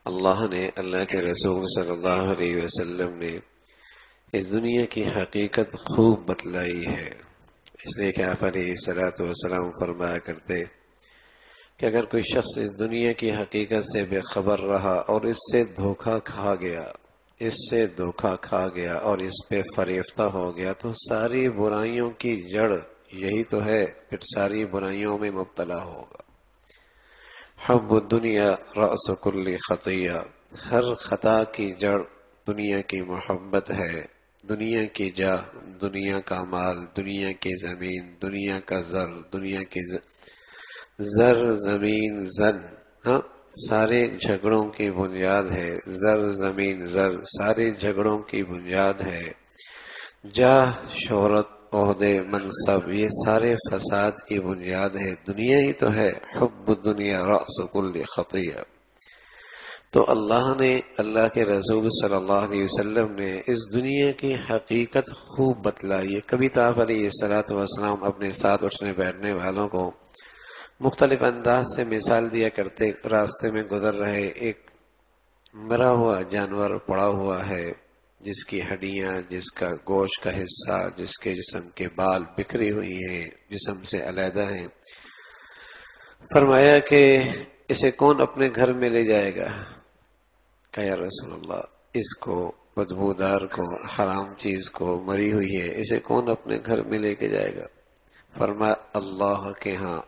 اللہ نے، اللہ کے رسول صلی اللہ علیہ وسلم نے اس دنیا کی حقیقت خوب بتلائی ہے۔ اس لیے کہ آپ علیہ الصلوۃ والسلام فرمایا کرتے کہ اگر کوئی شخص اس دنیا کی حقیقت سے بے خبر رہا اور اس سے دھوکہ کھا گیا اور اس پہ فریفتہ ہو گیا تو ساری برائیوں کی جڑ یہی تو ہے، پھر ساری برائیوں میں مبتلا ہوگا۔ حب الدنیا رأس کل خطیہ، ہر خطا کی جڑ دنیا کی محبت ہے۔ دنیا کی جاہ، دنیا کا مال، دنیا کی زمین، دنیا کا زر زمین زن، ہاں، سارے جھگڑوں کی بنیاد ہے۔ زر زمین زر، سارے جھگڑوں کی بنیاد ہے۔ جاہ، شہرت، عہدے، منصب، یہ سارے فساد کی بنیاد ہے۔ دنیا ہی تو ہے۔ حب الدنیا رأس کل خطیہ۔ تو اللہ کے رسول صلی اللہ علیہ وسلم نے اس دنیا کی حقیقت خوب بتلائی ہے۔ کبھی تو آپ علیہ الصلوۃ والسلام اپنے ساتھ اٹھنے بیٹھنے والوں کو مختلف انداز سے مثال دیا کرتے۔ راستے میں گزر رہے ایک مرا ہوا جانور پڑا ہوا ہے، جس کی ہڈیاں، جس کا گوشت کا حصہ، جس کے جسم کے بال بکھری ہوئی ہیں، جسم سے علیحدہ ہیں۔ فرمایا کہ اسے کون اپنے گھر میں لے جائے گا؟ کہ یا رسول اللہ، اس کو، بدبودار کو، حرام چیز کو، مری ہوئی ہے، اسے کون اپنے گھر میں لے کے جائے گا؟ فرمایا اللہ کے ہاں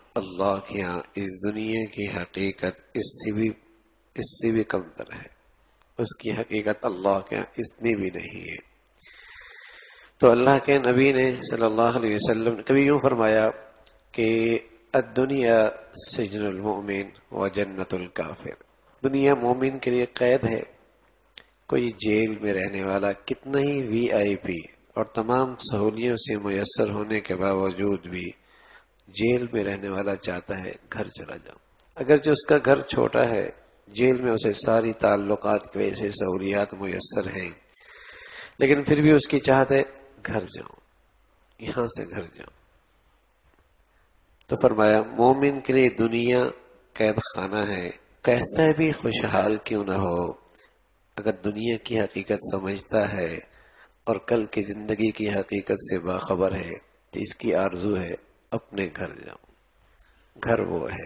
اس دنیا کی حقیقت اس سے بھی کم تر ہے۔ اس کی حقیقت اللہ کے ہاں اتنی بھی نہیں ہے۔ تو اللہ کے نبی نے صلی اللہ علیہ وسلم نے کبھی یوں فرمایا کہ الدنیا سجن المؤمن و جنت الکافر، دنیا مومن کے لیے قید ہے۔ کوئی جیل میں رہنے والا کتنا ہی وی آئی پی اور تمام سہولیوں سے میسر ہونے کے باوجود بھی جیل میں رہنے والا چاہتا ہے گھر چلا جاؤں، اگرچہ اس کا گھر چھوٹا ہے، جیل میں اسے ساری تعلقات کی وجہ سے سہولیات میسر ہیں، لیکن پھر بھی اس کی چاہت ہے گھر جاؤں، یہاں سے گھر جاؤں۔ تو فرمایا مومن کے لیے دنیا قید خانہ ہے، کیسا بھی خوشحال کیوں نہ ہو، اگر دنیا کی حقیقت سمجھتا ہے اور کل کی زندگی کی حقیقت سے باخبر ہے تو اس کی آرزو ہے اپنے گھر جاؤں۔ گھر وہ ہے،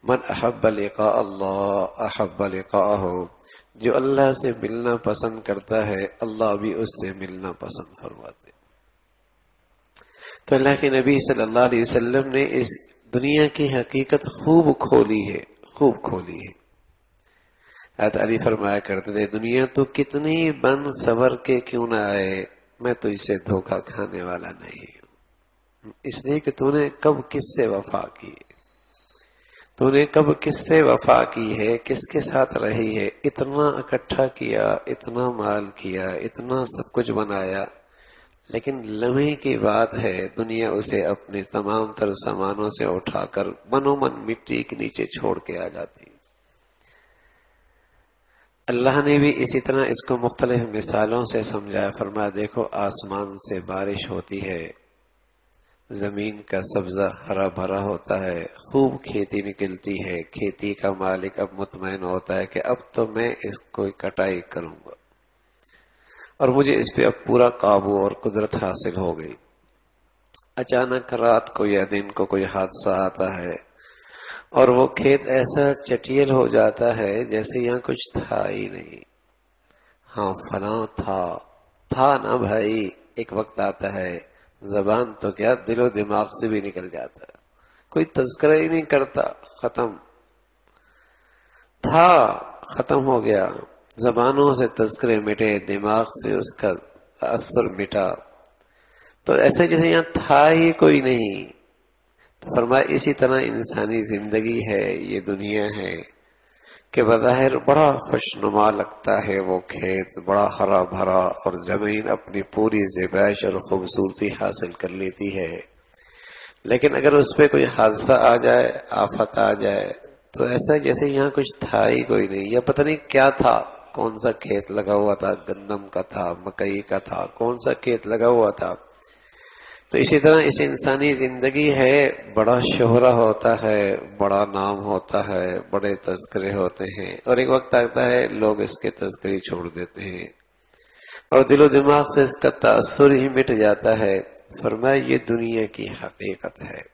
من احب لقاء اللہ احب لقاءہ، جو اللہ سے ملنا پسند کرتا ہے اللہ بھی اس سے ملنا پسند فرماتے۔ تو اللہ کے نبی صلی اللہ علیہ وسلم نے اس دنیا کی حقیقت خوب کھولی ہے۔ حضرت علی فرمایا کرتے تھے دنیا تو کتنی بند سور کے کیوں نہ آئے، میں تو اسے دھوکہ کھانے والا نہیں ہوں، اس لیے کہ تو نے کب کس سے وفا کی ہے، کس کے ساتھ رہی ہے، اتنا اکٹھا کیا، اتنا مال کیا، اتنا سب کچھ بنایا، لیکن لمحے کی بات ہے دنیا اسے اپنے تمام تر سامانوں سے اٹھا کر من مٹی کے نیچے چھوڑ کے آ جاتی۔ اللہ نے بھی اسی طرح اس کو مختلف مثالوں سے سمجھایا۔ فرمایا دیکھو آسمان سے بارش ہوتی ہے، زمین کا سبزہ ہرا بھرا ہوتا ہے، خوب کھیتی نکلتی ہے، کھیتی کا مالک اب مطمئن ہوتا ہے کہ اب تو میں اس کو کٹائی کروں گا اور مجھے اس پہ اب پورا قابو اور قدرت حاصل ہو گئی۔ اچانک رات کو یا دن کو کوئی حادثہ آتا ہے اور وہ کھیت ایسا چٹیل ہو جاتا ہے جیسے یہاں کچھ تھا ہی نہیں۔ ہاں فلاں تھا نا بھائی، ایک وقت آتا ہے زبان تو کیا دل و دماغ سے بھی نکل جاتا ہے، کوئی تذکرہ ہی نہیں کرتا، ختم ہو گیا، زبانوں سے تذکرے مٹے، دماغ سے اس کا اثر مٹا، تو ایسا جیسے یہاں تھا ہی کوئی نہیں۔ تو فرمایا اسی طرح انسانی زندگی ہے، یہ دنیا ہے کہ بظاہر بڑا خوشنما لگتا ہے، وہ کھیت بڑا ہرا بھرا اور زمین اپنی پوری زیبائش اور خوبصورتی حاصل کر لیتی ہے، لیکن اگر اس پہ کوئی حادثہ آ جائے، آفت آ جائے تو ایسا جیسے یہاں کچھ تھا ہی کوئی نہیں، یا پتہ نہیں کیا تھا، کون سا کھیت لگا ہوا تھا، گندم کا تھا، مکئی کا تھا، کون سا کھیت لگا ہوا تھا۔ تو اسی طرح اس انسانی زندگی ہے، بڑا شہرہ ہوتا ہے، بڑا نام ہوتا ہے، بڑے تذکرے ہوتے ہیں، اور ایک وقت آتا ہے لوگ اس کے تذکرے چھوڑ دیتے ہیں اور دل و دماغ سے اس کا تاثر ہی مٹ جاتا ہے۔ فرمایا یہ دنیا کی حقیقت ہے۔